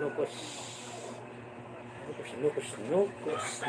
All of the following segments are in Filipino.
Nukos. Nukos.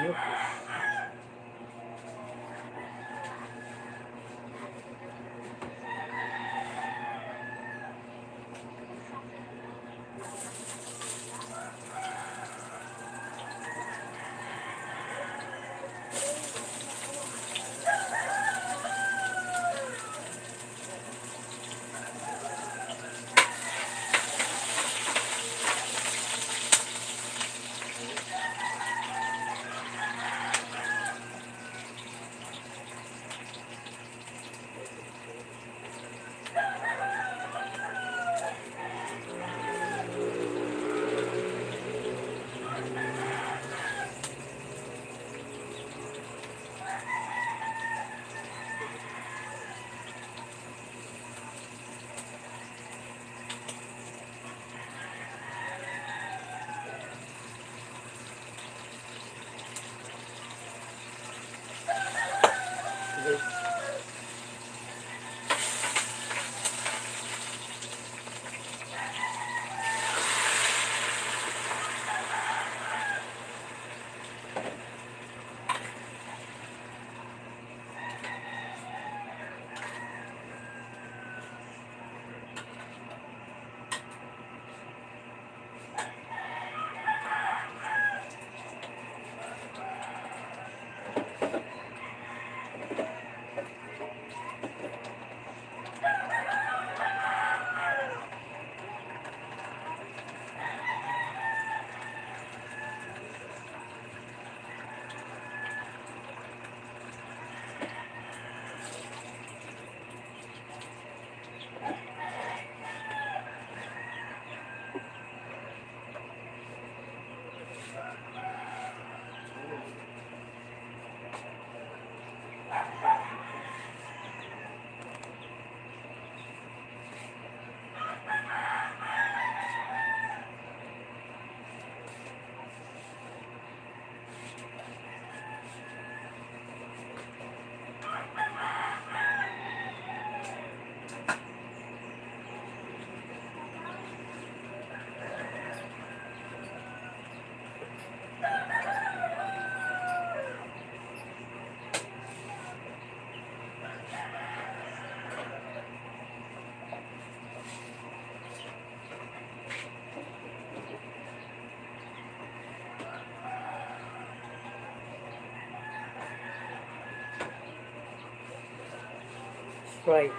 Sprite.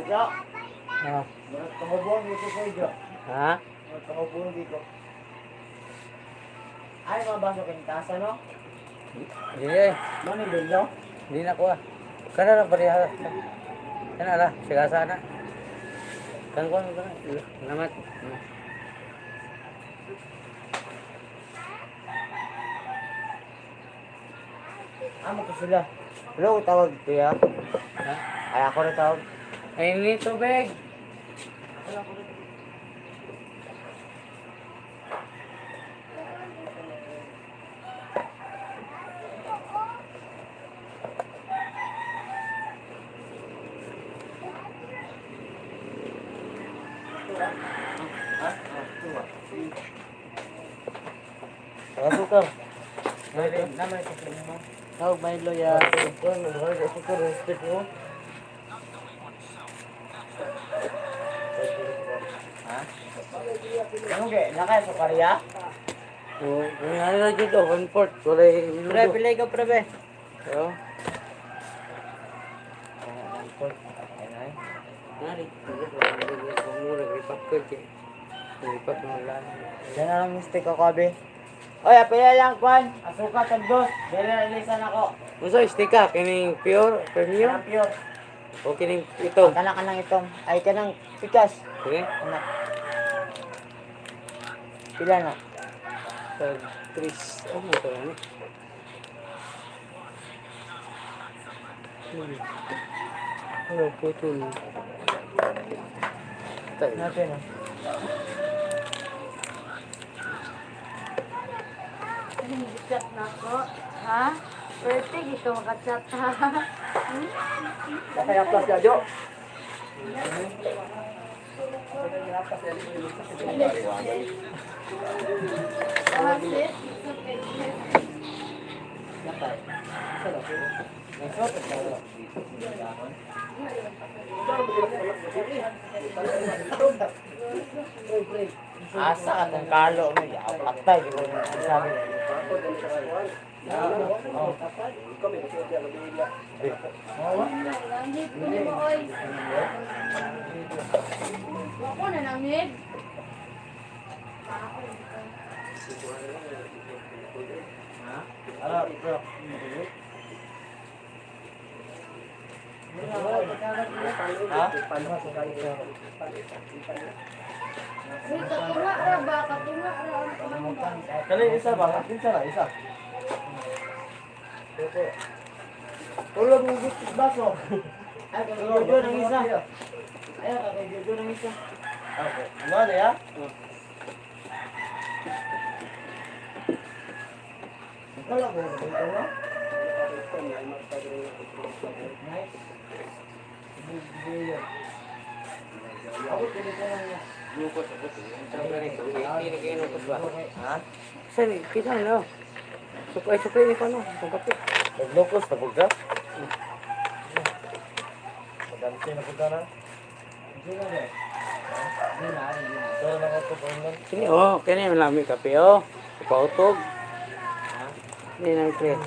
Jo, Ah, tumubong dito ko, Jo. ha? Tumubong dito. Ay, mabasok yung tasa, no? Hindi eh. Mani billo? Hindi na ko ah. Kana na pariha. Kana lah, sigasa na. Kan ko na. Salamat. Amo ko sila. Hello, tawag kuya. Ha? Ay, ako na tawag. Ay, ini tubig. sukar. Naman sa kanya mo. Tawag Milo ya. Sukar, respect mo. Ha? Ano kaya? Nakaya sukar ya? Oo. Kung ano na dito, 1/4. Wala yung Pre, pilay ka pre be. Oo. Ay, Nari. Mura, ripak ko. Ripak mo lang. yan na lang mistake ako be. Oy, apila lang kwan. Asuka tagdos. Dili na ilisan ako. Unsa istika kining pure premium Yan pure. o kining ito? Kana kanang itong. Ay kanang pikas. Okay? Anak. Pila na? Tag Tris. Ano ito ano? Ano putol? Tag Natin ah. Chat na ko. Ha? Pwede gito makachat ha. Kaya plus ya, Jo. Bakit? Asa atong kalo mo ya, patay di ko sabi. Langit ko ni mo oy. Ako na langit. Ano, bro? Ha? Uy, katunga ra ba? Katunga ra ang pamang. Kali isa ba? Kinsa na isa? Ulo mo gusto baso. Ay, kay Jojo nang isa. Ay, kay Jojo nang isa. Okay. Ano na ya? Kala ko dito na. Nice. Ako tinitira niya. lukot ako. Sarap na rin. Hindi na kayo lukot ba? Ha? Saan? Kita na. Supply ni pa no. Ang kape. Naglukos na pagka? Madansi na pagka na? Hindi na rin. Hindi na. Ito na ako ito pa naman. Sini oh, kani yung lami kape oh. Ipautog. Hindi na pre.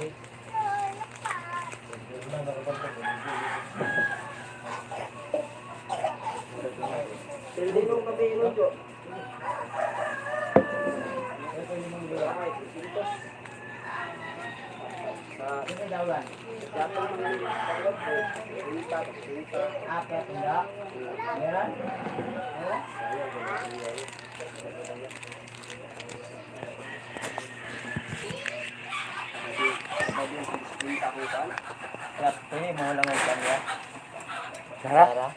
Hindi mo kami inudo. Ini dawan. Siapa apa enggak? Meran? Ya, ini mau lang ikan ya. Sarap.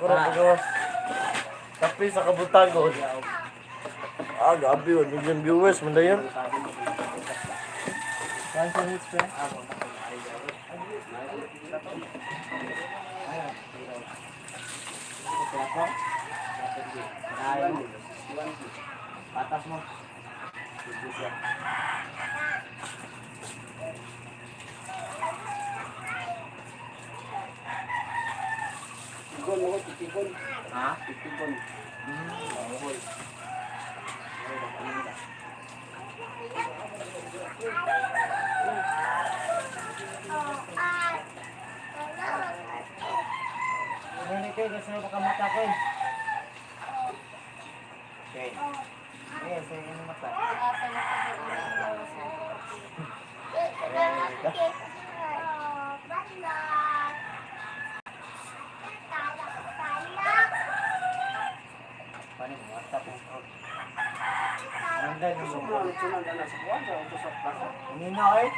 Ako na pagawas. Tapi sa kabutagon. Ah, gabi yun. Million viewers, manda yun. Cancel hits, pre. Patas mo. Ha? Ini kayo gusto na pakamata ko eh. Okay. Yes, ini mata. Paano mo mata po? Nanday na mo. Ninaw eh.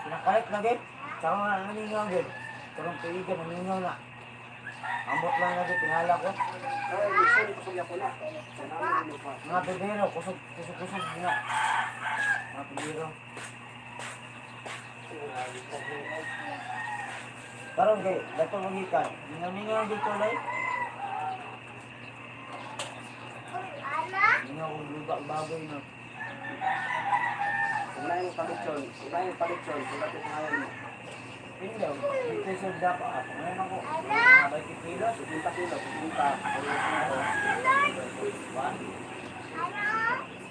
Sinakalit lagi. Sama na ninaw din. Karong tuigan ninaw na. Ambot lang lagi, tinala ko. Ay, listen, kusog ako na. Kailangan mo pa. Mga pibiro, kusog nga. Mga pibiro. Karon kay, dato magikan. Mingaw-mingaw dito lay. Mingaw kong lupa baboy no. Kumain yung palitson. Kumain yung palitson. Kumain yung ngayon mo. Pindaw, dito sa dapa ako. Ngayon ako, 20 kilos. 50 kilo. 50.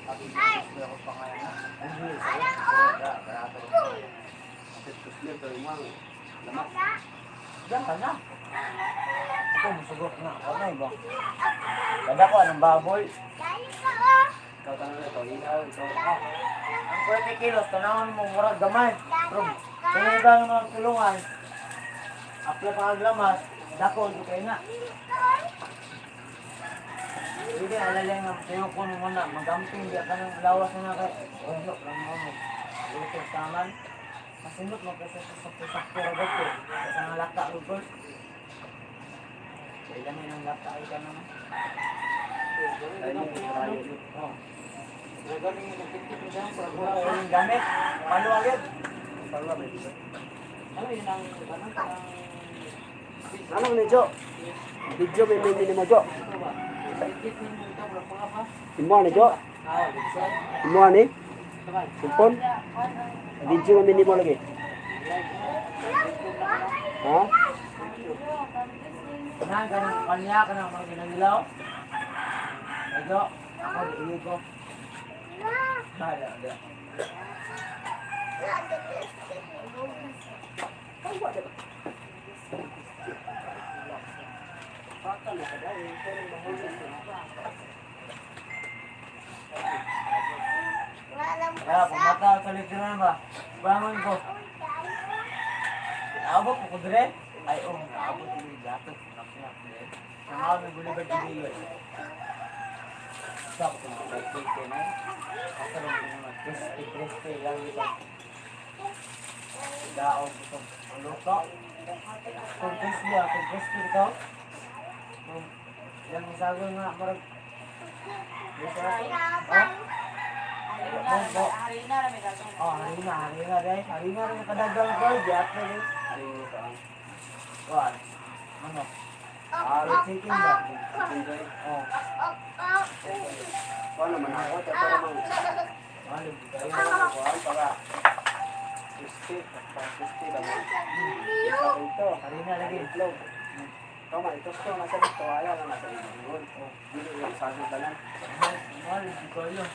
Hindi ako pa kaya na. Hindi, barato. Tapos nyo, pero yung mga lamat. Diyan ka na. Ito, musugok na. Okay ba? Ganda ko, anong baboy? Ikaw tanong na ito. Ikaw, ikaw. Ang 20 kilos, tanawan mo, murag gamay. Pero, kung ba ng mga kulungan, apla pa ang lamas, dako, di kayo na. Hindi, alalay nga, sa'yo ko muna, magamping, di ka ng lawas na nga kayo. Unlok lang mo mo. Ito, taman. Masinot mo kasi sa sakto agad ko. Kasi nga lata, ugol. Kailan ang lata, ay ka naman. Ayun yung karayo. Oh. Gagawin yung nagpintik mo dyan, para wala ko yung gamit. Palo agad. Palo ba ito? Ano yun ang, Ano ni Jo? Video may mini mo Jo. Imo ni Jo? Imo ni? Simpon? Video may mini mo lagi. Ha? Nang ganang kanya ka ng mga ginanilaw. Medyo, ako diili ko. Hala, hala. Kaya, pumata sa litro ba? Bangon ko. Abot ko dire? Ay, oh, naabot ko yung gato. Nakaw may gulibad yung bilo. Stop ko mga pagkike na. Ako lang ko naman. Crispy lang dito. Daon ko ang luto. Kung crispy ito. Yan ang sago nga, marag. Harina dahil. Harina rin ang kadagang ko. Diat na rin. Kuan. Ano? Chicken ba? Oh. Paano man ako? Para mang Ano? kuhaan para crispy. Crispy lang. Ito. Harina lagi. Itlog. Tama, ito ito. Nasa dito. Ayaw lang nasa dito. Hindi yung sabi ka lang. Mahal, hindi ko yun.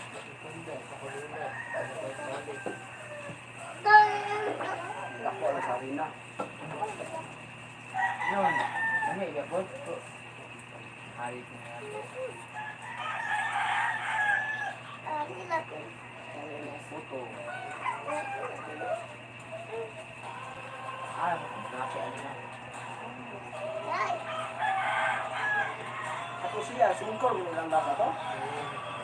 Ako na sa harina. Yun. Ano yung gabot? Hari ko nga. Puto. Nasi ano na. Ako siya, singkol mo lang ba to?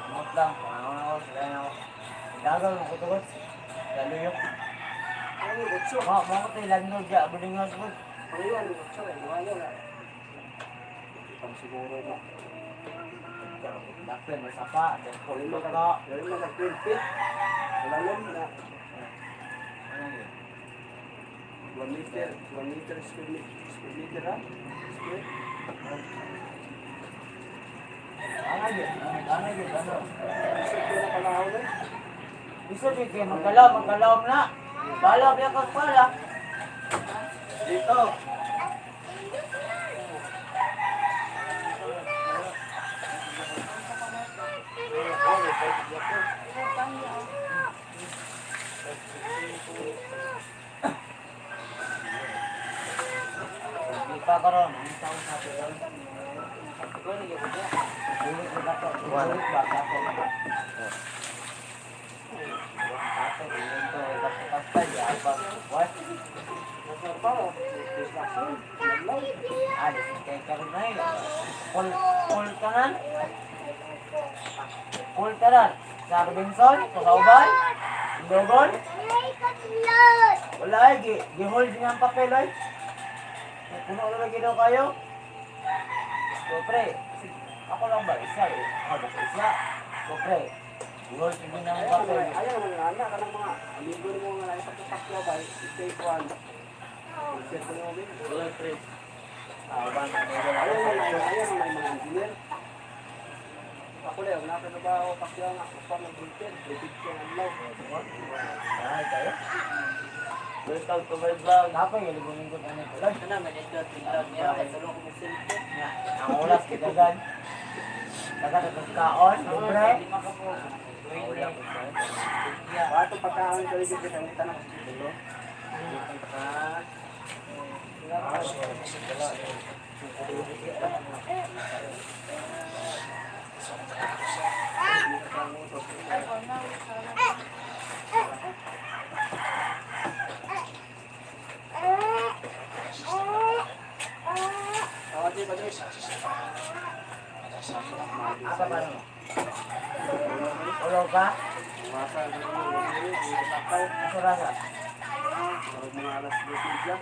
Mot lang. Ano, sila na ako. Dagal mo ko tugot. Lalo yung. Ano yung butso? Mga ko tayo landlord dyan. Buling nga sugod. Ano yun? Butso eh. Ayaw na. Ipang siguro na. Dakpin, masapa. Galing Ito mo ka. galing mo sa 12 feet. Lalim na. Ano yun? 1 meter. 1 meter square meter ha? Square. Ano yun? Ano yun? Ano? Isip ko na kalahon eh. Bisa din kayo. Magkalaw na. Balaw niya kang pala. Dito. Di pa karon. Ang taon sa atin lang. Ito ni yung kaya. Ulit na dato. Ulit ba dato? Dato. Ulit to. Basta di apa. What? Para. Distraction. Naglaw. Ada kay karon na yun. Full kanan. Full kanan. Sa Robinson, sa Kauban. Dogon. Wala ay, gi-hold niya ang papel ay. Puno na lagi daw kayo. So, pre, ako lang ba? Isa eh. Ako ba isa? So, pre, gulol sige na mo Ayaw ba, pre? naman nga, anak ka ng mga libo mo nga na ipagkakakyo ba, take one. Set ko mo, bin. Gulol, pre. Ban, Ayaw naman mga engineer. Ako lang, wala ka na ba ako kakyo nga, kapag mag-bulletin, repeat ko ang law. Ay, kayo? Welcome to my vlog. Apa yung libong-lingkod na nito? Lord, na naman ito. Tingnan niya. Ay, tulong ko ng cellphone. Ang ulas kita gan. Taga-tagas kaon. Libre. Bato pagkaon ko rin dito sa tanong. Dulo. Asa ba no? Ulo ka? Asa rasa? Mga alas 12 siya.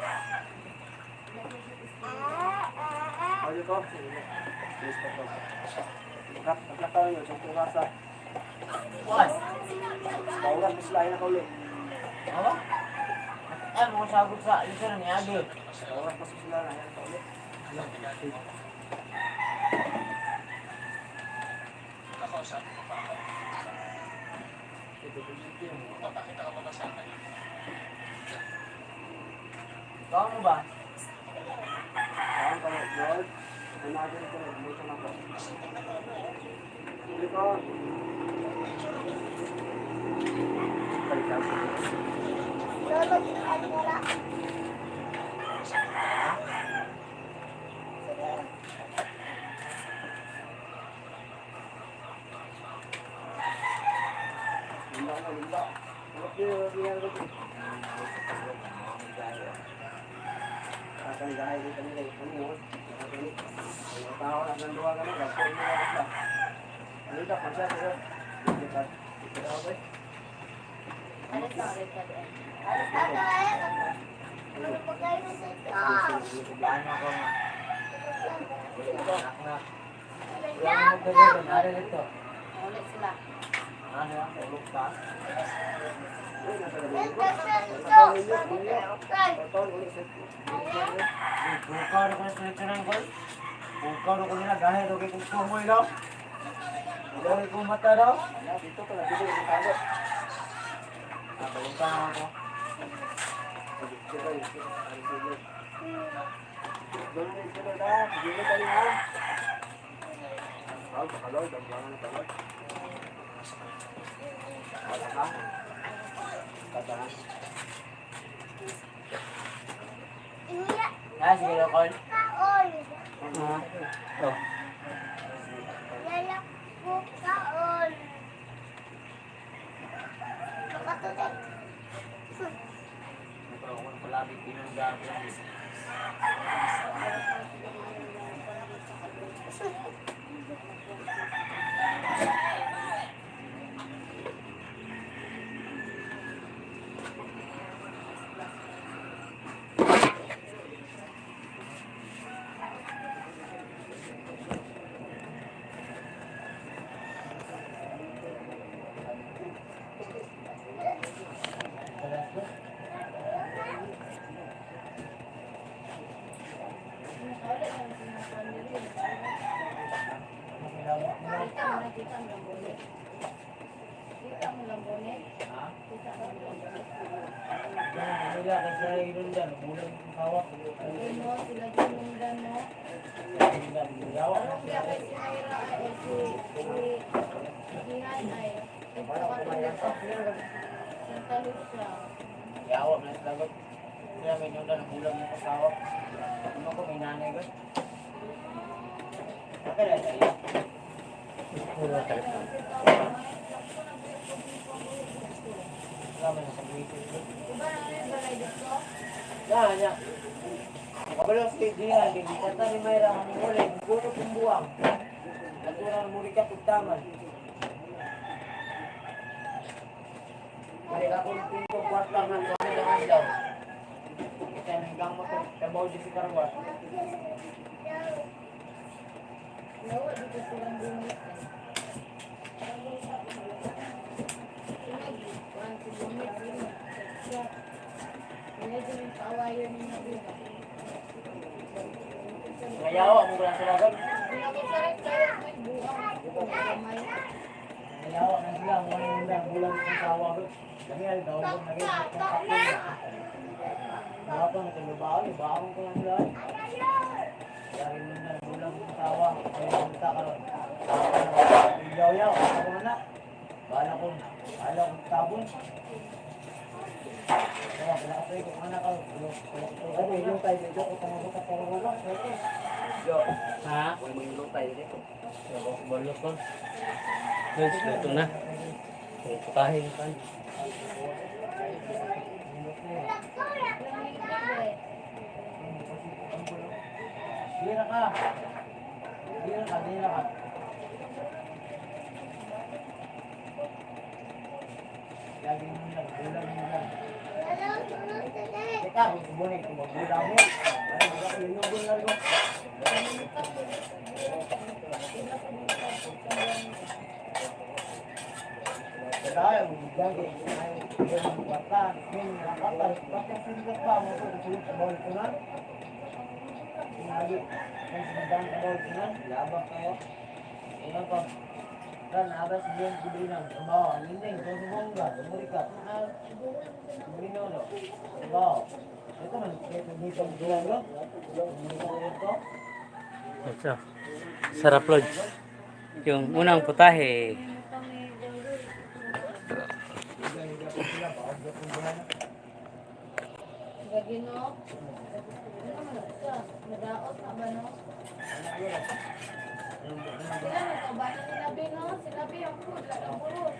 Ano ko? Yes, po. Pagkakaon nyo, sa kurasa. Bukas. Bawlan, mislahin na kaulit. Ano? Ano mo sagot sa isa na ni Agi? Bawlan, mislahin na kaulit. Ikaw mo ba? Saan ka, Lord? Nanagin ko, dito na ko. Hindi ko. Wala na, wala. Akan dahil dito nila ito mo. Ang tao na nanduwa ka na, gagawin mo na basta. Ano ito, pasya sa'yo? Okay. Ano ako nga? Anak na. Wala mo gagawin. Ano dito? Ulit sila. Ano yan? Ulog ka? Bukaw na ko na sulit-sulit ko. Bukaw na ko nila gahit. Okay kung kumoy daw. Okay kung mata daw. Dito ka na, dito yung tago. Balita na ako. Ah, sige daw, Col. Oh. Pero kung palagi pinanggabi lang. Nila kasi yun dyan, bulan yung hawak. Yawak na sila ko. Kaya may nyo na bulan yung kasawak. Ano ko, may nanay ko. Okay na siya. Wala man sa buwito. Yan, yan. Kabalo si Diyan, hindi kata ni Mayra ang mulay, gulo kong buwang. Naturang muli ka tugtaman. Balik ako ng pinto, kwart lang ng kami ng andaw. Kita hanggang mo ito, kabaw di si Karwas. Lawa dito silang bumit. Kuhan si bumit din. Chat. Kaya din yung paawayan niya na din. Ngayawa mo ba sila gag? Pinakasarap kayo may buhang. May Ngayawa na sila mo yung bulan sa sawa gag. Kami ay daw kung naging kapatid. Dapat na tinubaon, ibaon ko na sila. Dahil mo na bulan sa sawa, kaya kumita ka ron. Yaw-yaw, ako na. Bahala kong tabon. Kaya pinakasay ko anak ka. Ano yung tayo dito ko tungkol sa pangalawa. Yo. Ha? Kung may ilong tayo dito. Balot ko. Ito na. Putahin kan. Dira ka. Dira ka. Lagi mo lang, bulan mo lang. Teka, bubunin ko magbula mo. Ay, wala ko yung bulan mo. Kaya mo gagi. Ay, yung bata, yung nakakal, bakit sila pa mo ko sa bawal ko na? Lagi, kung sinadaan sa bawal ko na, labang kayo. Ayan pa. Kan abas diyan kubilang bawa ninding kung sumongga umurika kumino lo bawa ito man dito bulan lo ito Ito. Sarap lodge. Yung unang putahe. Gagino. Ano man siya? Nadaot na ba no? Sila nagkabana nila Bino. Sinabi ang food. Lagang purot.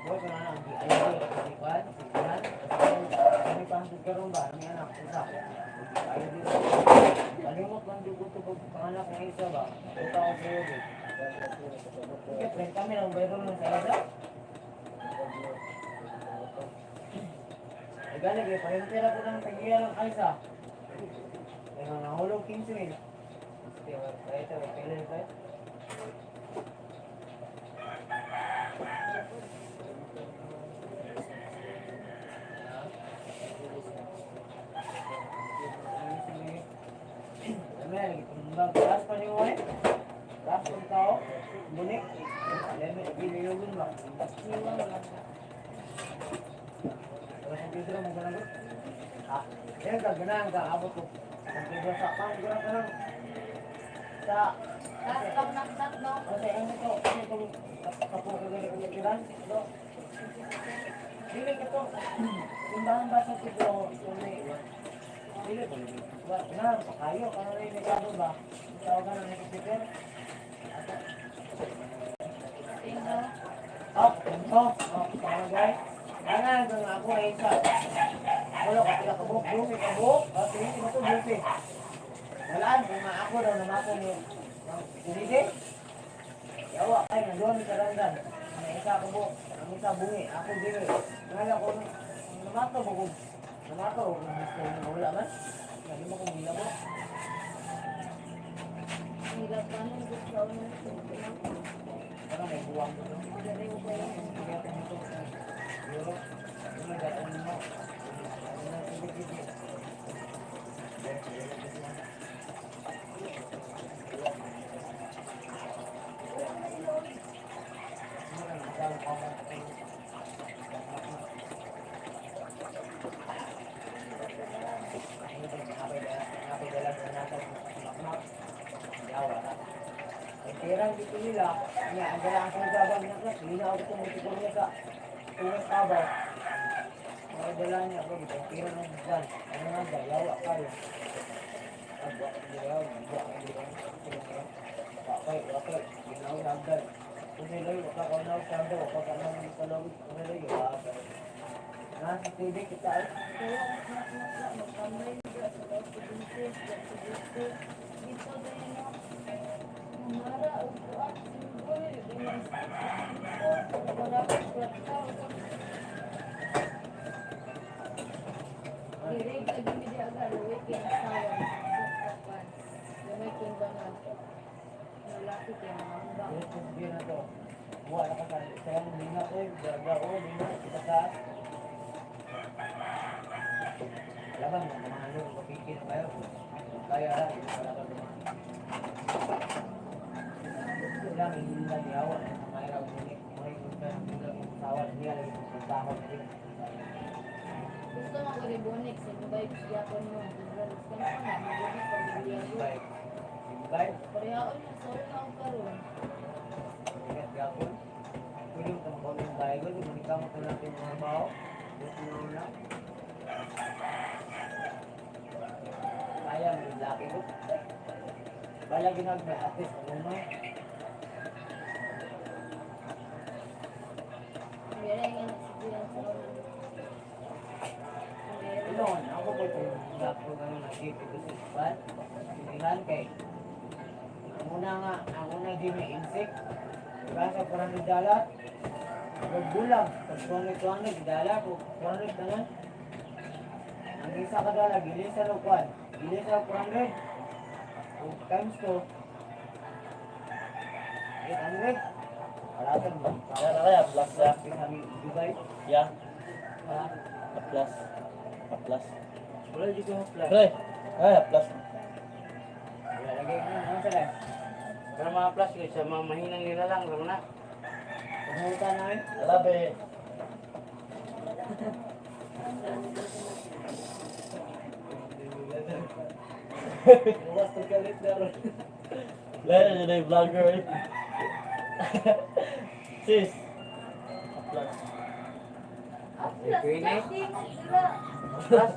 boy kana ang ayaw ko sa ipan sinan kami pangtud karon ba ang anak isa ayaw dito kalimot man dito to panganak ng isa ba ito ang buo okay friend kami lang bayro ng salada ay gani kay parentera ko ng tagiya ng kaisa kaya nahulog 15,000 kaya ito kailan ito Taas pa niyo eh. Taas pa tao. Bunik. Lemon, giliyogun ba? Iwan lang. Terus ang pidra mo ganun. Ah, yan ka ganahan ka abot ko. Ang pidra sa pang ganun ka lang. Sa Tapos pag naknat no? kasi ano to, kapo ko ganun ang pikiran. No. Dili ka to. Timbangan ba sa pidra mo? Dili ko. Na, kayo, kano na yung nagado ba? Tawag ka na nagpipikir? Tingno. Ito. Palagay. Ano, kung ako ay isa. Wala ka pila kabuk, bumi, kabuk. Tingin ko ito, bumi. Walaan, kung ako daw namatong yung sinige. Yawa, ay, nandoon sa randan. May isa kabuk, ang isa bungi. Ako dili. Ngayon ako, namato mo kung namato, kung gusto mo wala man. Lagi mo kung bila mo. Hirap ka nung gusto mo. Parang may buwang mo. Dari ko ba yun? Pero, yung may gatan mo. Ano na sige-sige. Perang dito nila, niya, ang dala ang sinagabang niya ka, hindi na ako itong mutikor niya sa tungas kabaw. Mga dala niya, bro, itong pira ng buwan. Ano nga ba, yawa kayo. Abwa, yawa, abwa, wakay, ginaw nagdal. Kung nilay, wakakaw sanda, wakakaw ng palawit, kung nilay, yawa. Nasa TV kita eh. Kaya naknat mo. Kamay nila sa loob sa buntis. Dito din no? Mara, upuan, simbol. Wala ka kwenta. Dirig lagi mi di agad. Weekend sawan. Kapan. Ito kaya mga Dili ko sabihin na to. Buwa na ka sa isang linga ko, daga ko, linga, kita sa. Labang na mga ano, kapikir kayo. Kaya lang, hindi pala ka naman. Lang, hindi lang yawa na yung mga iraw nila. Mga ikot ka ng bilang yung usawa niya, lagi kong pagtakaw na rin. gusto mo ko rin bonik sa Dubai siya ko mo. Gusto mo na bonik pag bibigyan ko. Bye. Bye. Parehaon na sa una ang karon. Ingat gapon. Pwede mo tamang kaunong bahay ko, manikamot na natin mga bao. Dito na una. Sayang, yung laki ko. Bala ginagmay, at least, ano mo? Meron nga nagsigilan sa una. Inon, ako po ito yung lako na nag-gift ito sa ispan. Sinihan kay. Ang una di may insect. Diba sa $400? Magbulang. Pag 200, $200 ko. $400 naman. Ang isa ka dala, gilis sa lukuan. Gilis sa $400. O times 2. 800. Paratan ba? Yan na kaya, plus ya. Kami Dubai. Ya, Ha? plus. Plus. Wala dito yung plus. Pre, ay, plus. Wala lagi ka na. Ano sila? Pero mga plus, guys, sa mga mahinang nila lang, alam mo na. Pagmutan namin. Alabe. Luwas to kalit na ron. Lalo na yung vlogger eh. Sis. Plus. Aplas, Queen eh. plastic, sila. Plus.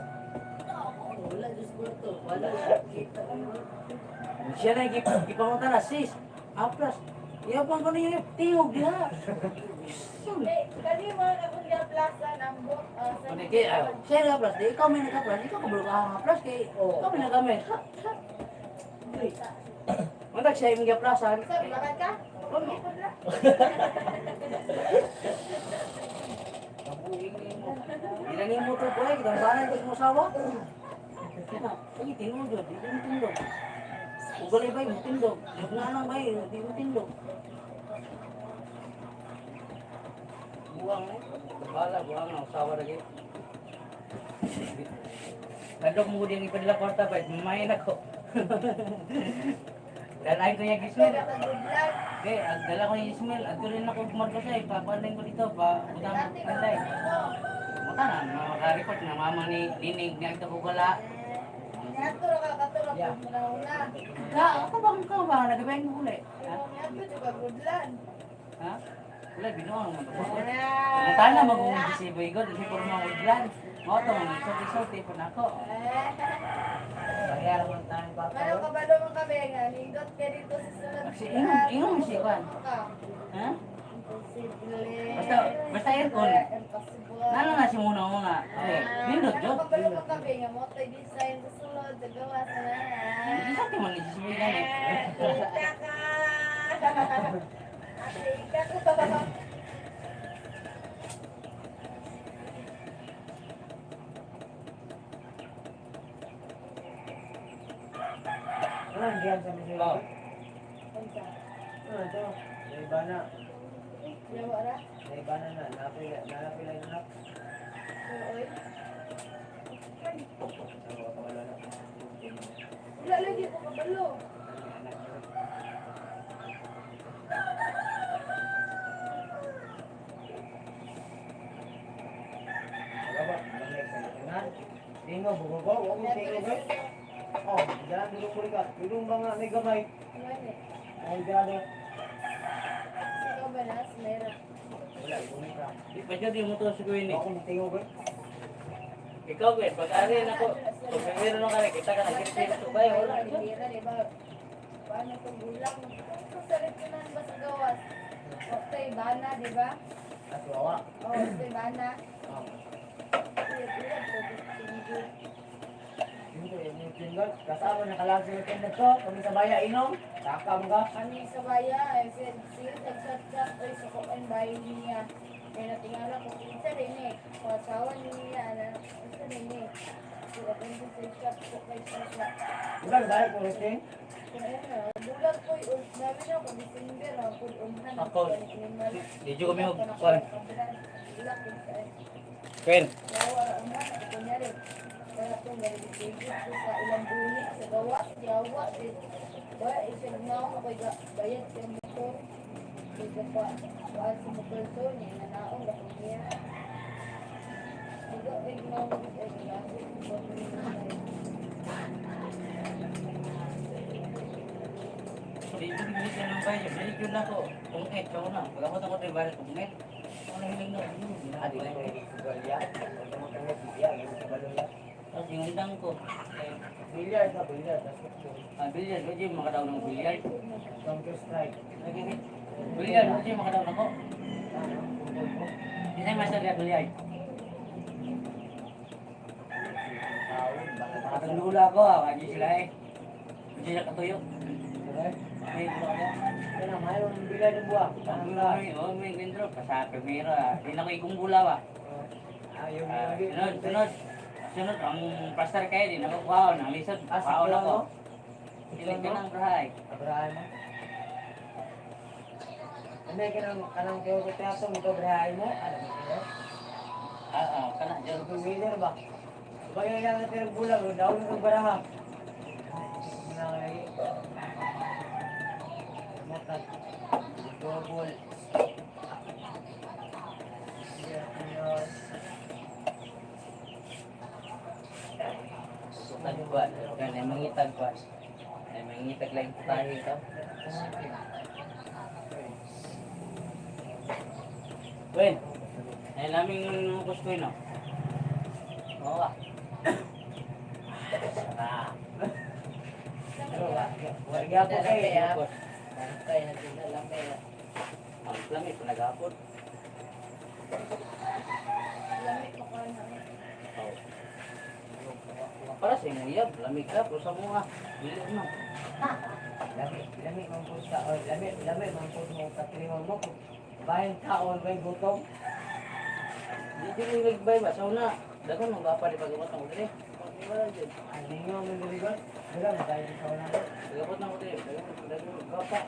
Wala, Diyos ko to. Wala. Siya na yung ipamunta na, sis. Plus. Iyapang ko na yung tingog diha. Kani mo akong plaza ng book sa Paniki, siya na plus. Di ikaw may naka-plus. Ikaw kabalo ka nga plus kay ikaw may naka-plus. Matag siya yung plaza. Sabi, lakad ka? Okay, pala. Ilangin mo to po eh. Kitang banan ko sa masawa. Ay, tingog yun. Di mo tindog. Ugalay ba yung tindog? Nagnanang ba yun? Di mo tindog. Buwang eh. Bala, buwang na. Usawa lagi. Kadok mo din ipadala kwarta ba? Mamayin ako. Dalahin ko yung gismil. Pwede ka good luck. Okay, dala ko yung gismil. At tuloy na ko kumarka siya. Ipapandayin ko dito. Utang Dati ka panday. ano? Mata na, maka-report na mama ni Dinig na ito kugala. Katuro ka, katuro ka muna. Ako bang ikaw ba? Nagabayin mo ulit. Ha? Pero niya juga good luck. Ha? Wala, binuang mo. Ah. Ang tana mag-uwi si Boygo. Kasi puro mga udlan. Mga ito, mga isulti-sulti po na ako. Bayaran mo ang tayong Ano papa. ka ba naman kami nga? Nindot ka dito sa sunod. Kasi ingon mo si Juan. Ha? Imposible. Basta aircon. Impossible. Nalo na si muna-muna. Okay, bindot Ano jod. ka ba naman kami nga? Motoy design sa sulod. Sa gawas na na. Hindi sa timan ni Sisiboy ganit. Kita ka! Kita ka! Ano ang diyan sa Missouri? Oh. Unsa? Ano ito? Sa iba na. Yawa ra? Sa iba na na. Nalapil lang na. Oy. Wala na. Wala lagi ko kabalo. Wala ba? Balik sa itungan. Tingo, bugogo. Huwag mo tingo ba? Oh, dyan dulu ko ka. Tulong ba nga may gamay? Ano ni? Ay, dyan Ikaw ba na? Meron. Wala, ibumay ka. Di pa jod yung motor si Kuya ni. Ako mo tingo ba? Ikaw Kuya, pag-ari na ko. Pag meron lang kami, kita ka nag-kirtin ito ba? Wala. Tira, di ba? Paano kung gulang? Kasalit ko na ba sa gawas? Okay, bana, di ba? Aswawa. Oh, okay, bana. Oh. Tira, tira, Dito yung tinggal. Kasama na kalang sila tindag ko. Kami sa baya inom. Saka mo ka. kami sa baya, ay sige, tag-chat-chat, ay sukuin bahay niya. Kaya natingala ko, isa rin eh. O, asawa niya, isa rin eh. sila kung sa shop ko kay sa Bukan dahil ko rin. bulag ko yung namin ako December ako umhan Ako, di juga kami magkuhan. Ken, Yawa ra umhan ako kunyari kaya to may bigit ko sa ilang bunyi sa gawa yawa ba isang na ako kay bayad sa motor kay pa baal sa motor to ni nanaong ako niya Ito ay ginawa ko ay di juga bisa ng bayo. Dili yun ako. Kung ko na. Pagkakot ako tayo balit kung Ako na hiling na. Adi na yung sugal yan. Ito mo kanya bilyar. Yung sugal yan. Tapos yung hindang ko. Bilyar na bilyar. Bilyar, hindi mo makadaw ng bilyar. Counter strike. Bilyar, hindi mo makadaw ng ko. Hindi tayo master ya bilyar. Ang lula ko, kaji sila eh. Hindi na katuyo. Ay, Kaya mayroon ng bilyar ng buwak. may gandro. Sa kamera, hindi na ko ikong bulaw ah. Ayaw mo lagi. Sunod, ang pastor kayo, di na ko kuhaon. Ang lisod, kuhaon ako. Ilig ka ng brahay. Abrahan mo. Ano yung kanang kayo ko teatro, ito brahay mo? Ano mo kaya? Kana, dyan. Ito winner ba? Bagay lang natin ang bulang, daw ng baraha. Lagi. Motat. Double. Tagpuan. Yan, ay mangitagpuan. Ay mangitag lang tayo ito. Wen, ay naming gusto yun, no? Oo ah. Warga po kayo ya. Bantay na sila lamay. Ang lamay, panagapot. lamig ko na Para sa inyo, iyab, lamig ka, pero sa mga, bilit mo. Lami man po sa lami man po mo katrimon mo. Bayan taon may gutom. Di ko nagbay ba, sa una, dagan mong gapa di pagabot ng udre. Wala dyan. Ano ninyo mo diligon? Dala mo tayo sa una. Pagabot ng udre, dagan mong gapa.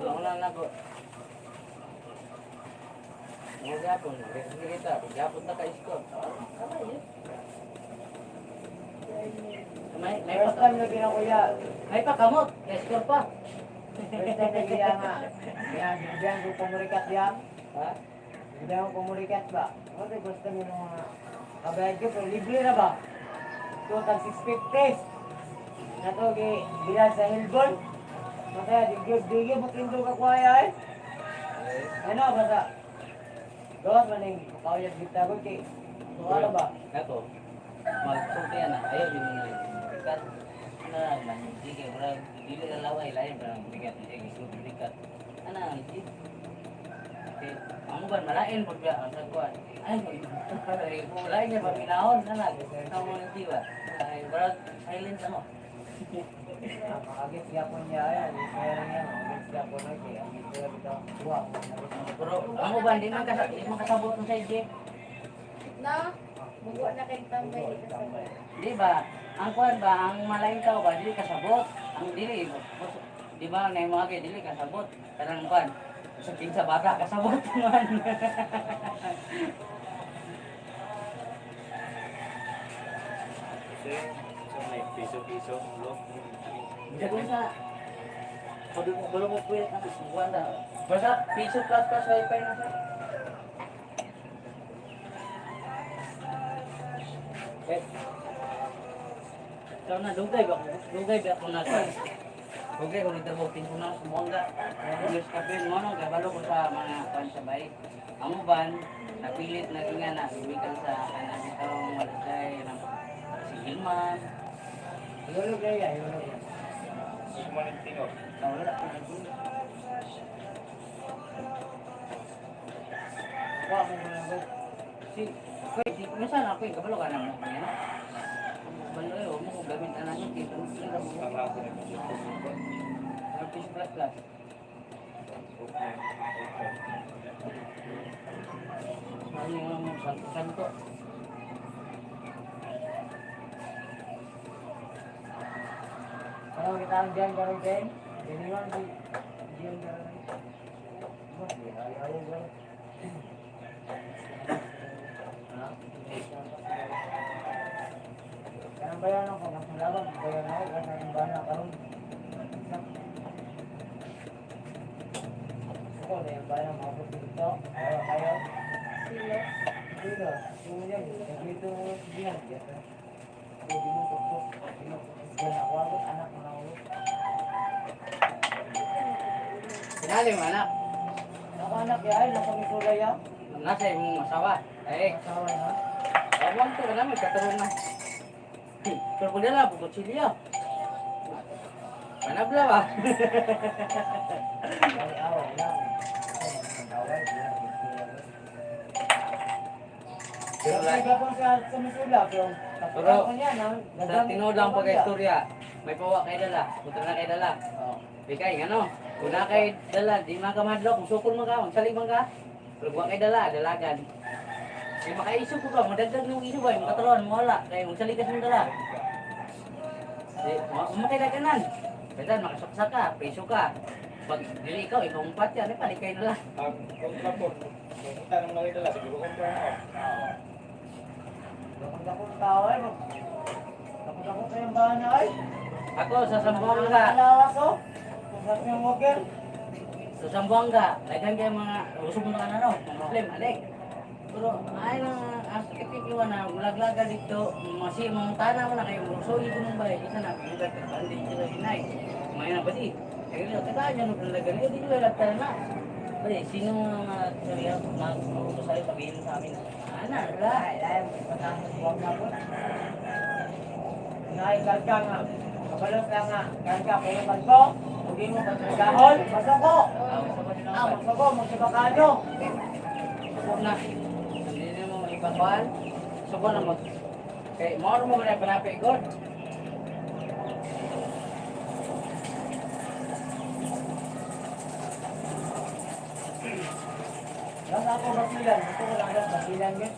Wala na ko. Mga gapon, hindi kita, gapon na ka-score. May First time na ginakuya. may pakamot, score pa. First time na gina nga. Yan, binigyan ko pumurikat yan. Ha? Binigyan ko pumurikat ba? Ano tayo gusto mo ng mga kabayad ko, pero libre na ba? Total 650. Nato, bilang sa Hilbon. Mataya, digyo mo kindo ka kuya eh. Ano, basta? Dos, maning kakawiyag kita ko kay. Ano ba? Ako, magsulti yan na. Ayaw yung bigat. Ano na, sige, wala, dili na laway, lain ba ng bigat, hindi, gusto bigat. Ano, hindi. Okay, ang ba, malain po ba, ang sagwan. Ay, lain niya, paminahon, nalag, ikaw mo ng tiwa. Ay, barag, silent ako. Agit yapon niya yan. Kaya niya, agit yapon na kaya. Agit niya kita. Buwak. Pero, ang ba, hindi man kasabot ng sa ije. na magwa na kay tambay di kasabay Di ba, ang kuwan ba, ang malain tao ba, dili kasabot. Ang dili, di ba, na yung mga kaya, dili kasabot. Karang kuwan, sa sa baka, kasabot man. Piso-piso, look. Jago sa, bulong mo puwet ang buwan na. Basta, piso plus wifi na sa. Eh, ikaw na, dugay ba ako na sa. Dugay ko nagtrabaho, pinto na sa mongga. English cafe mo, no, gabalo ko sa mga kuwan sa bay. Amo ban, napilit na nga na, imikan sa kanang itong malasay, ng sigilman. Ilulog na yan. Ilulog yan. Wala. Buwak mo muna ko. Minsan ako yung kabalo ka naman ako yan. Kabalo yun, huwag mo kong gamit na natin. Kaya kung sila mo. Ang piso plus plus. Ano yung santo-santo? Ano kita ang diyan karon kay? Dili man di diyan karon. Mas di ayaw karon. Ha? Kanang bayan ako mas malawag bayan ako kasi ang bana karon. Ako na yung bayan mo dito. Kayo. Sila. Dito. Sumunyan. Dito diyan. Hindi mo tuktok. Diyan ako agad anak mo na ulo. Sinali mo anak. Ako anak yan, napangisulay yan. Nasa imong asawa. Eh, Asawa na. awang to na may katarungan. Pero pwede lang, bukod silya. Panabla ba? Ay, away lang. Away, pero kaya po sa misula, pero Pero, ko niya, Sa tinuod lang pagka-istorya, may pawa kay dala. Punta na kay dala. Oh. Bikay, ano? Kung na kay dala, di man ka madlok. Kung sukol man ka, kung saling man ka. Pero buwa kay dala, dalagan. Kaya makaiso ko ba, madagdag ng iso ba, yung katawan, mawala. Kaya kung saling ka sa dala. Makailanganan. Kaya makasaksak ka, preso ka. Pag dili ikaw, ikaw ang patya, ay palikay na lang. Kontrapon. Kung tanong lang ito lang, siguro kontra ako. Kapag akong tao ay, kapag ako kayong bahan na ay, Ako, sa Sambuanga. alawas o, kung sabi yung walker, Sa Sambuanga, lagyan kayo mga usog mo na ano, mga Muslim, alik. Pero ay nang asakitikiwan na ulaglaga dito, mga tanah mo na kayo, usoy ito mong bahay, isa na, binugat ka, bandi sila hinay. May na ba di? Kaya nila, tagaan nyo nung lagyan, di nila lagtan na. Bali, sino mga sabihin ako, mag-utos sa'yo, sabihin sa amin, ana, wala. dahil patahon buwag na po. Naikarga nga, kabalos lang nga, karga ko yung barko, hindi mo pagkagahol, masako. Masako, magsibakado. Subok na. Hindi mo ipakuan. Subok na mag... Kaya mo mo na panapigot. Lang ako basilan, gusto ko lang lang basilan yun.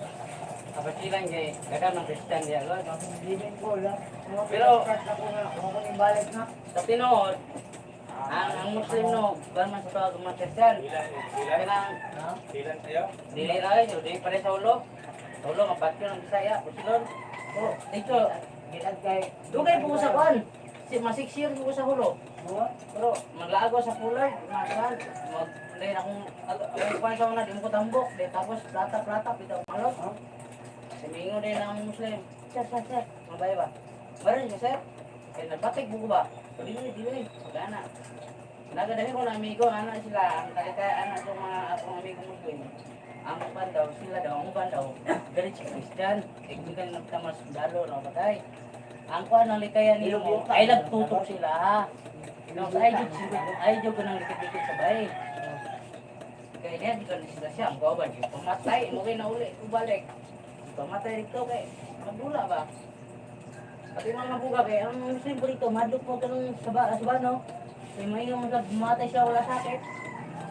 Kapasilan kay kadang ng Christian diya. Kasi living ko lang. Pero- ako nga, kung ako yung balik na. Sa tinuod, ang Muslim no, ban man sa tawag ng mga Christian. Kailangan Ha? Ilan sa'yo? dili ra yun, di pare sa ulo. Sa ulo mabatyo ng Bisaya, Pusilon. Oh, dito, Gilad kay... dugay po ko sa kuan. Si masiksir po ko sa hulo. Buwan? Pero maglago sa kulay, masan, mag-lay na kung kuan sa una, di mo ko tambok. Di tapos plata-plata, bitaw malot. Simingo din ang Muslim. Sir, mabay ba? Barin ka, sir? Kaya nagbatik buko ba? Dili, magana. Nagadahin ko na amigo, anak sila, ang kalikaya anak ng mga akong amigo Muslim. Ang uban daw, sila daw, ang uban daw, galit si Christian. Ikugan ng tamas dalo, no, patay. Ang kuan ng likaya niyo mo, ay nagtutok sila, ha? No, ay jud ko nang likit-likit sa bahay. Kaya niya, di ko na sila siya, ang gawa, di pamatay, mo kayo na uli, kubalik. Pamatay dito kay magdula ba? Pati mga buga kay ang Muslim po dito, madok po kanong sabano. Kaya may yung matay siya wala sakit.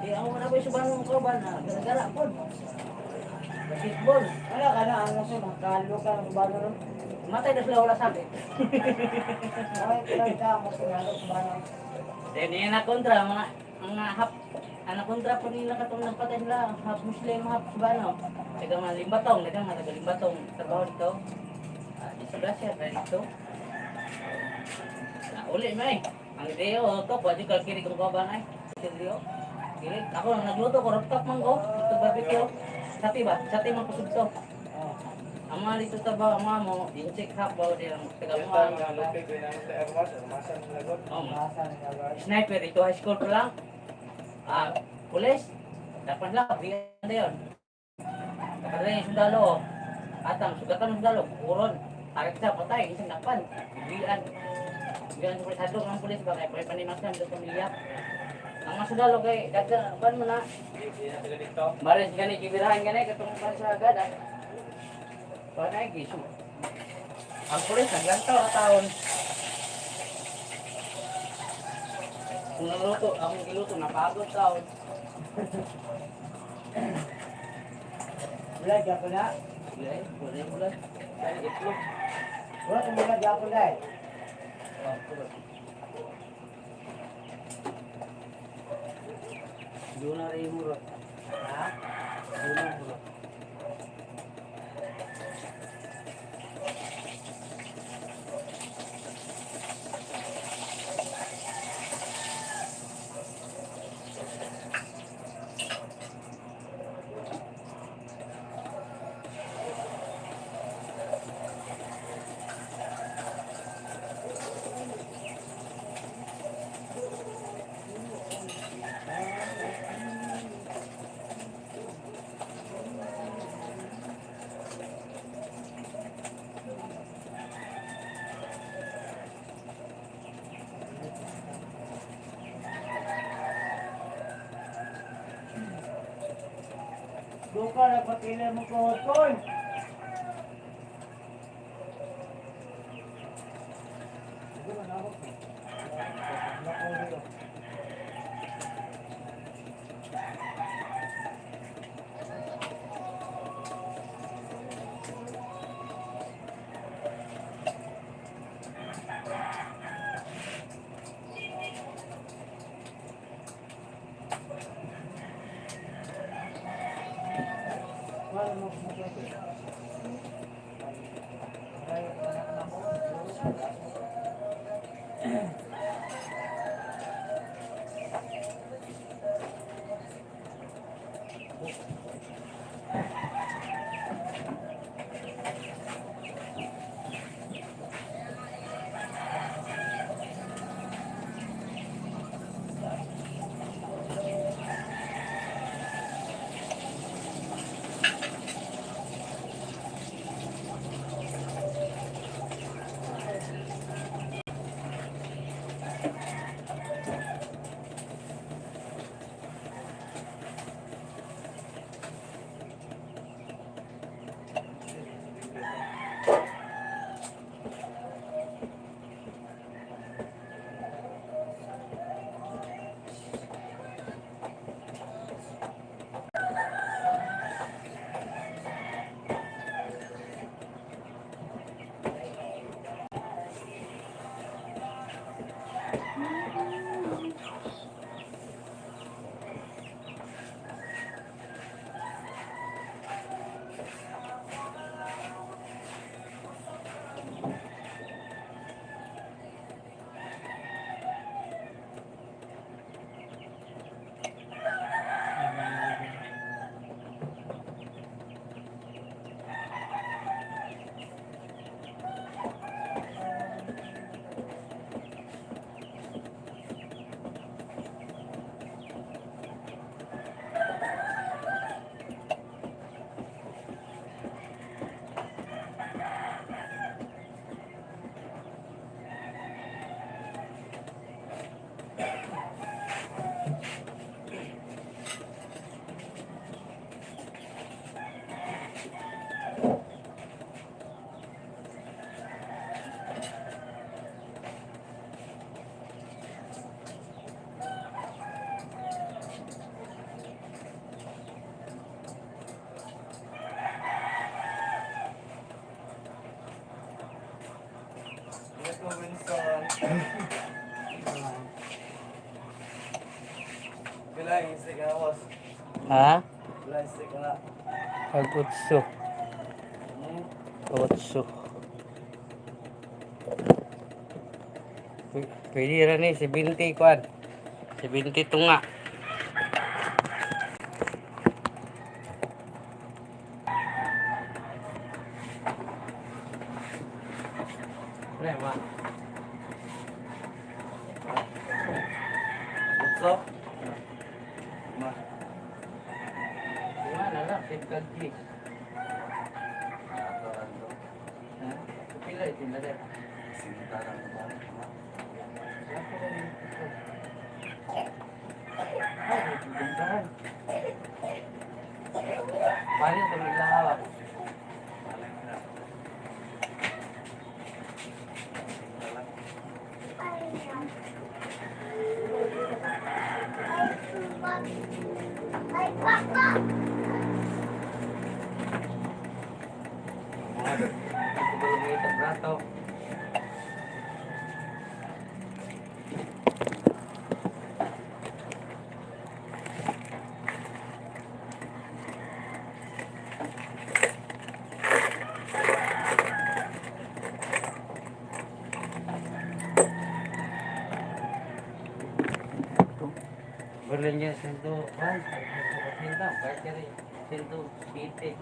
Di ako na po yung sabano ng kauban na gala-gala po. Basketball. Wala ka na, ano siya, magkalo ka ng bago ron. Matay na sila wala sakit. Ay, talaga mo sinalo sa bago. Then yan na kontra, mga hap, kontra po nila katong nagpatay sila, half Muslim, half sabano. Taga mga limbatong, taga limbatong trabaho dito. Di sa Russia, dahil dito. Uli may. Ang ideyo, to, pwede ka kiri kong kaban ay. Ideyo. Kiri, ako lang nagluto ko, ruptak man ko. Ito barbecue. Sati ba? Sati man kusog to. Ang mga dito trabaho, ang mga mo, yung check hap, bawa din ang Ito tagamuhan. ang lupig ko na sa Airmas, Armasan sa lagot. Masa niya ba? Sniper, ito high school ko lang. Pulis. Dapat lang, bigyan na yun. Dapat rin yung sundalo. Atang, sugatan ng sundalo, kukuron. Tarik siya, patay, isang nakpan. Bigyan. Bigyan sa pulis, ng pulis ba, kaya panimas na, dito pamilya. Ang mga sundalo kay, dagdag, ban mo na. Hindi na sila dito. Maris gani, kibirahan gani, katong pan sa agad, ah. Panay, giso. Ang pulis, naglantaw na taon. Kung nagluto, akong giluto, napagod taon. Bulan gyapon na. Bulan, bulan. Kaya itlog. Wala tumila gyapon dai. Oh, kurot. Doon na rin murot. Ha? Doon na murot. Duka na patila mo ko hoton. Siguro na ako. Nako dito. Wala mo mo kasi. Ay, anak na ko. Ito, Winston. Pila yung isik na, boss? Ha? Pila yung isik na. Pag-utso. Utso. Pwede rin eh, 70 kuan. 70 tunga. Pre, ma. Utso? Ma. Tunga na lang, kag-click. Ha? Pila ito na rin. Sinta lang naman. Paano ito maglahawak? to. Berlin niya, 101, 100%, kahit rin, 120.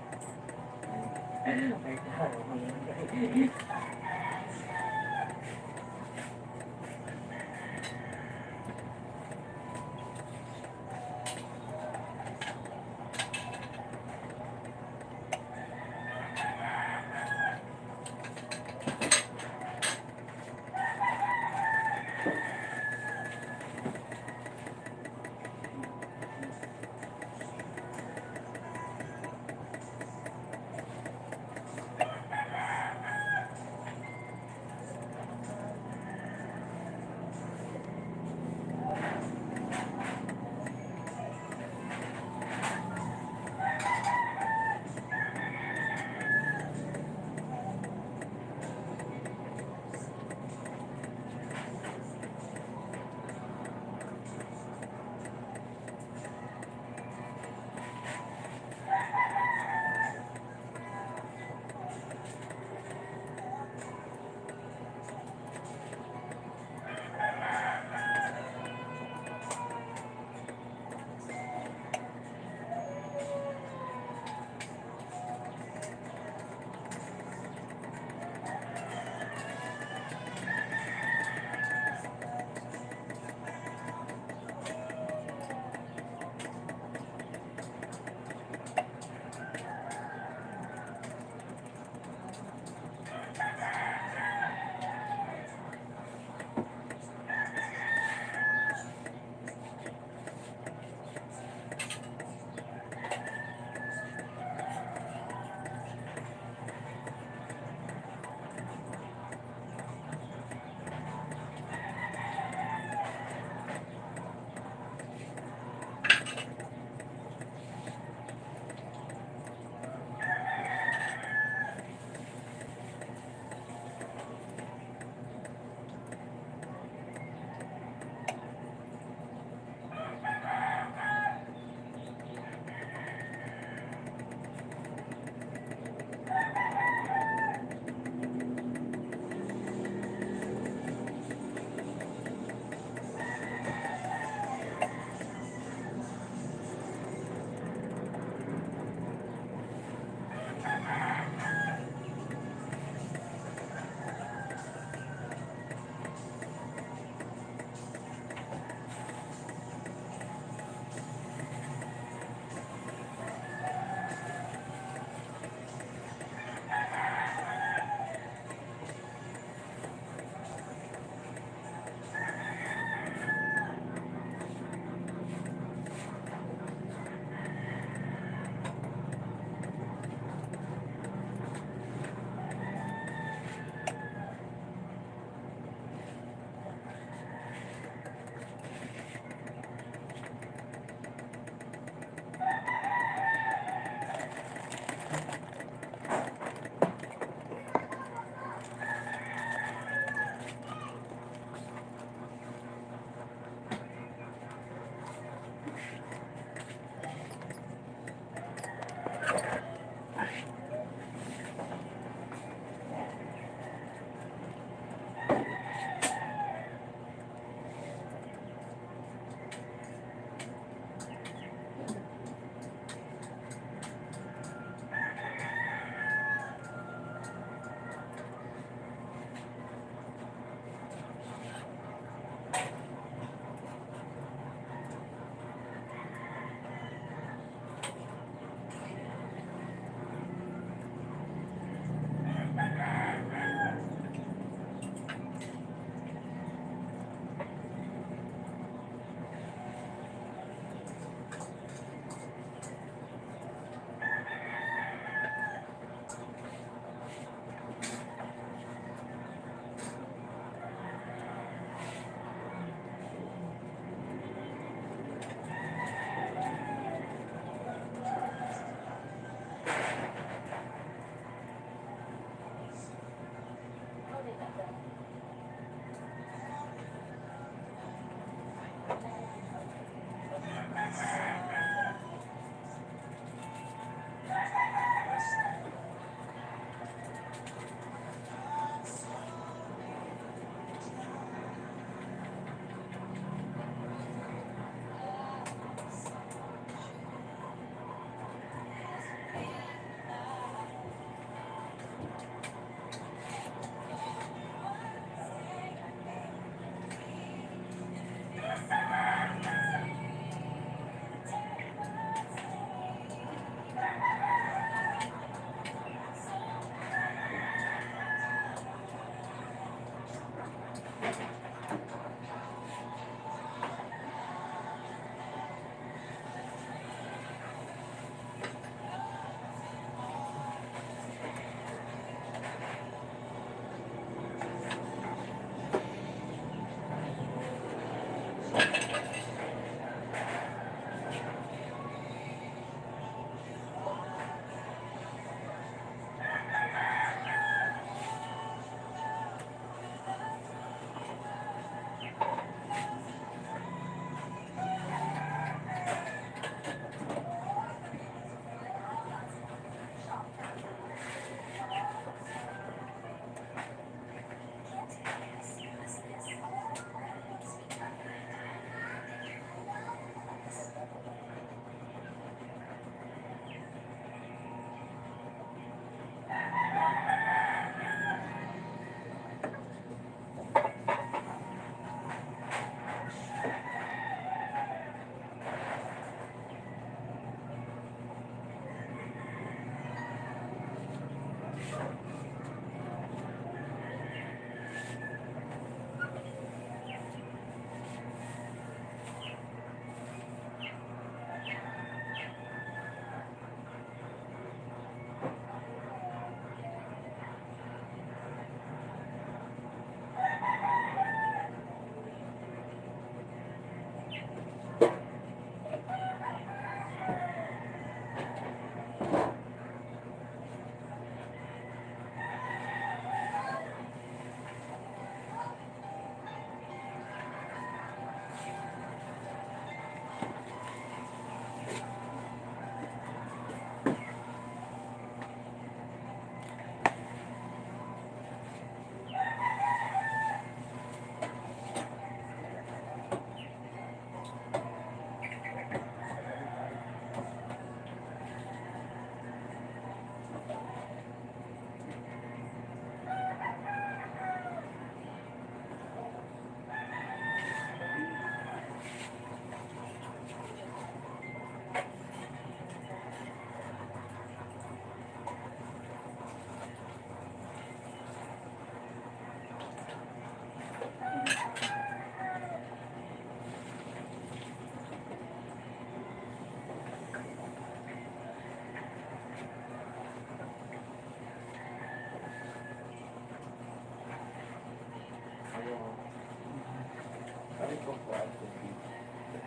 Kami ko po at kopi.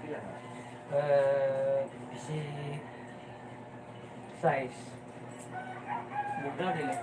Pila na. Si size. Bugraw dili.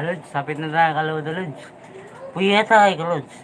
Lods, sapit na tayo kalawad na Lods. Puya tayo ka Lods.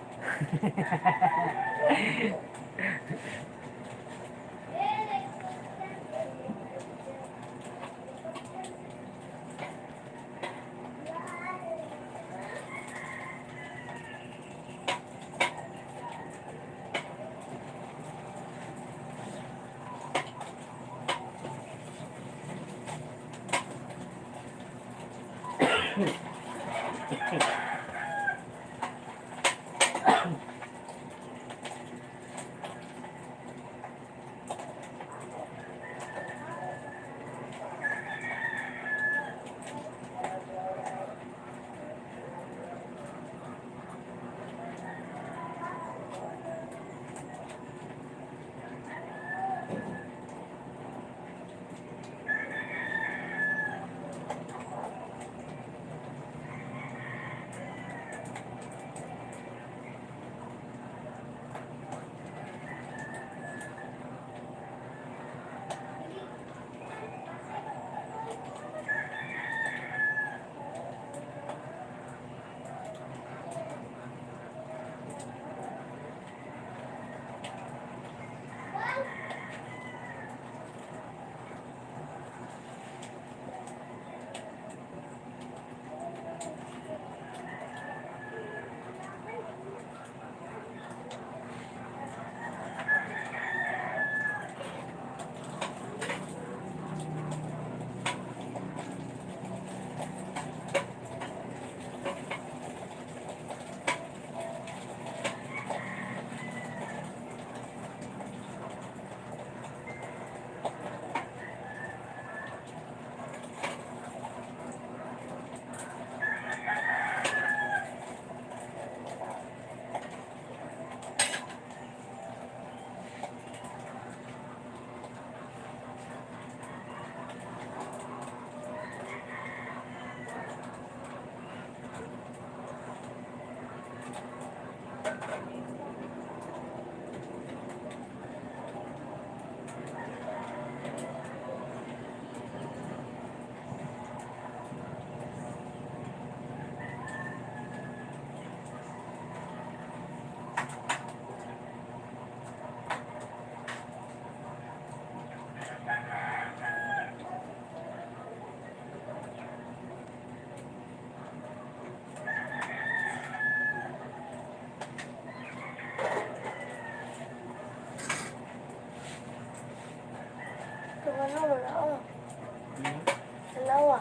Wala, wala ako. Dalawa.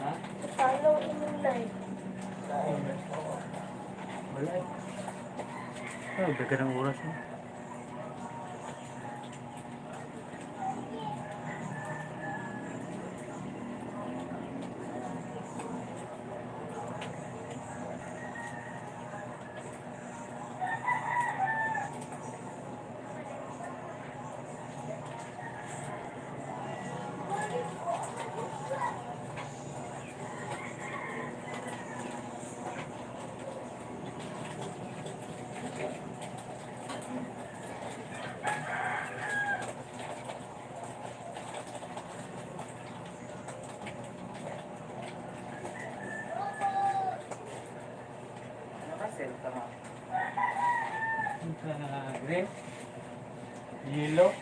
Ha? Paano inyong live? Wala eh. Oh, daga ng oras mo. Nakasil ka mo. Green. Yellow.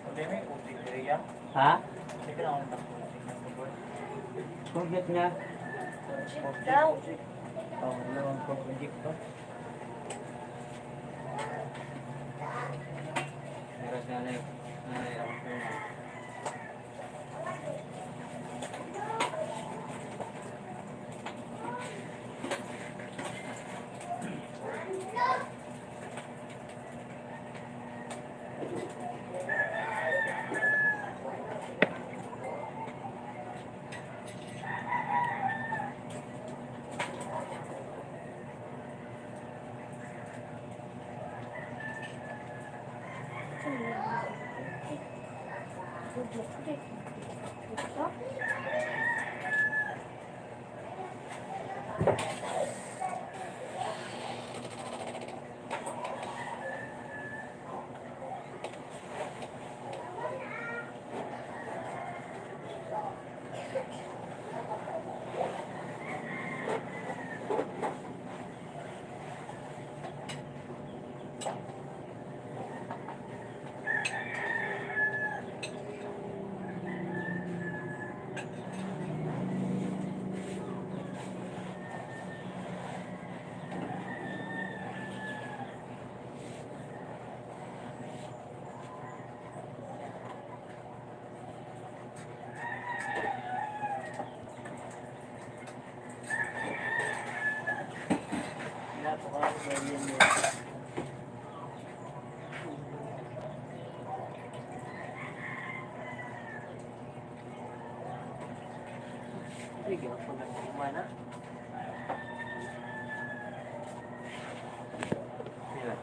Pwede may utik area. Ha? Sige na akong takbo. Forget niya. Daw. Oh, wala akong project pa. Meron siya na Sige, ako nag-umana. Sila.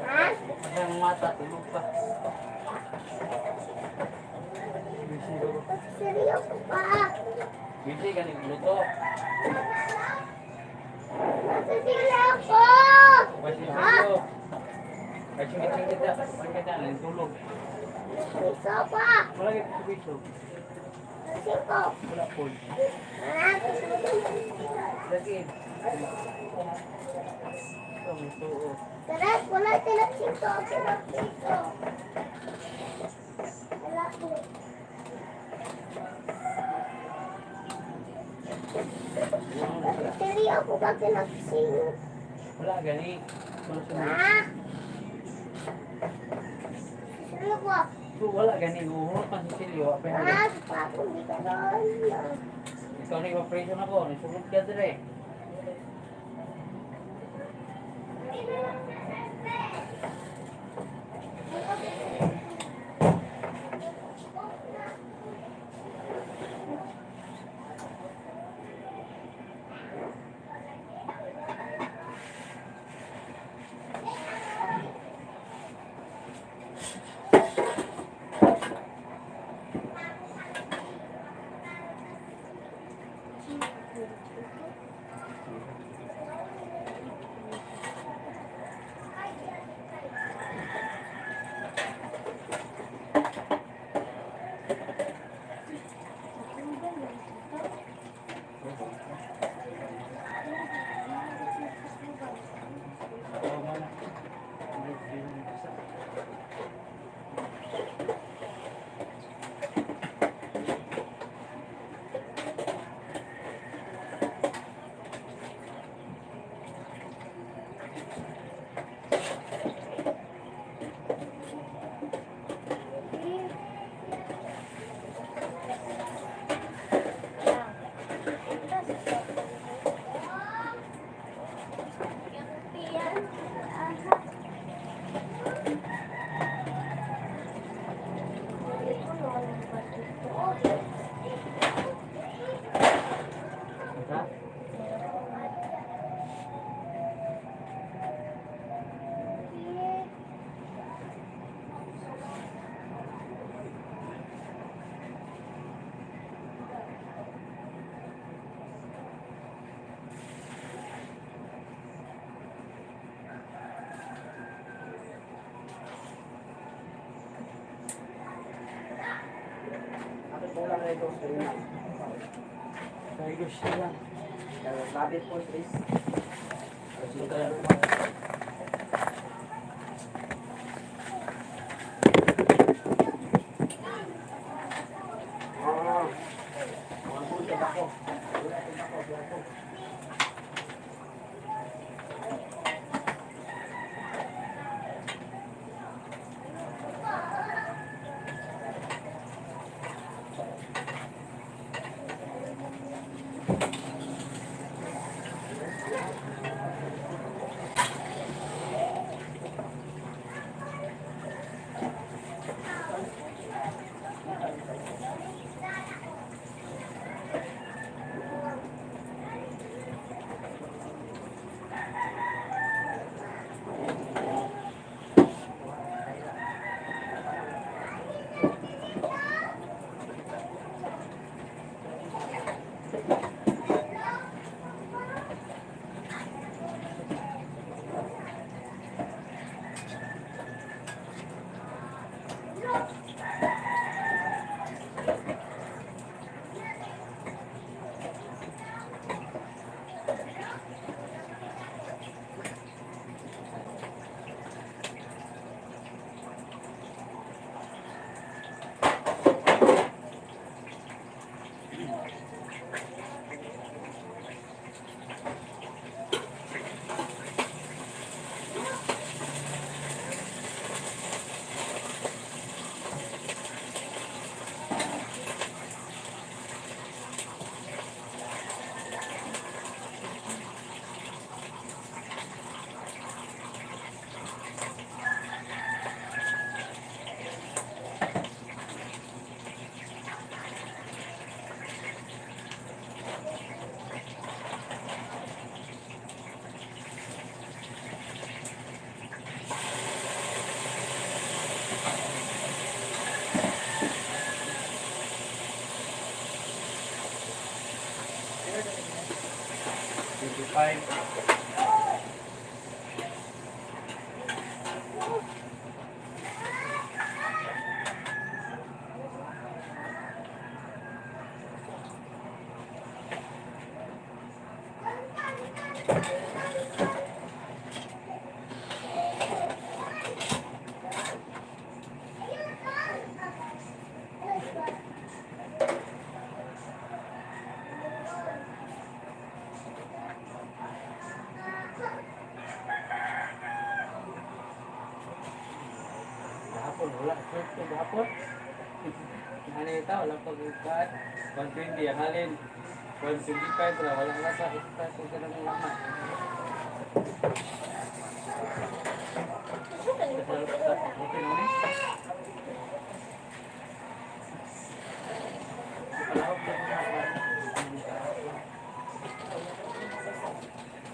Ha? Ang mata, tulog pa. Seryoso pa. Busy ka nagluto. Nasasila ako. Basi sa'yo. Ay, singit-singit na. Huwag ka dyan, tulog. Piso pa. Wala ka piso. Siko. Wala po. Ha? Lagi. Ito, ito. Taras, wala tilang siko. Tilang piso. Wala po. Seryoso ba kinaksingo? Wala, gani. Sunod-sunod. Ha? Seryoso ba? So, wala, gani. Uhurot pa si Silio. Apa yung Ha? Papo, hindi ka doon. ikaw na ipapreso na ko. Nasulog ka dire. Ano po lang na ito? Kaya gusto lang. Rabbit po, please. Oo. Mga puso ako. Gahapon, wala. Swerte gahapon. Ano yung tao, lang pag-ugat. 120, ang halin. 125 na, wala na sa kita kung ganun ang laman. Okay naman eh.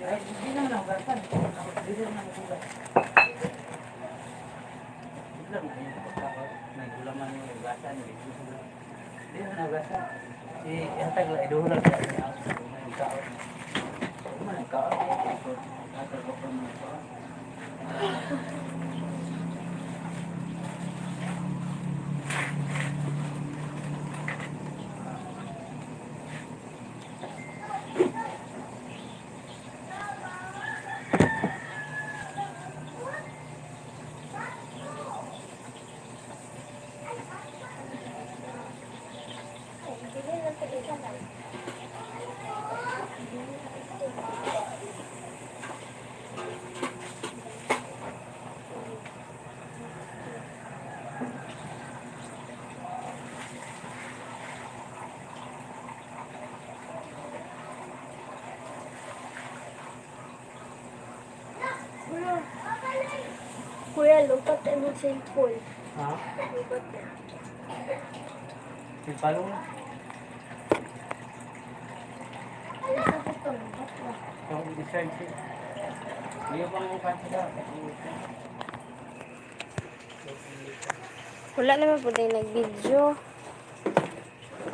Ay, hindi naman ang ugasan. Hindi naman ang ugasan. Hindi naman ang ugasan. May gulaman yung ugasan. Hindi naman ang ugasan. Si Yatag lang, iduhulag siya. May kaon. May kaon. Yatag ko pa mga kaon. Kuya, lupat tayo ng St. Paul. Ha? Lupat na. Yung palong na. Nasa ito, lupat na. Ang design siya. Hindi pa mo kansa. Wala naman po din nag-video.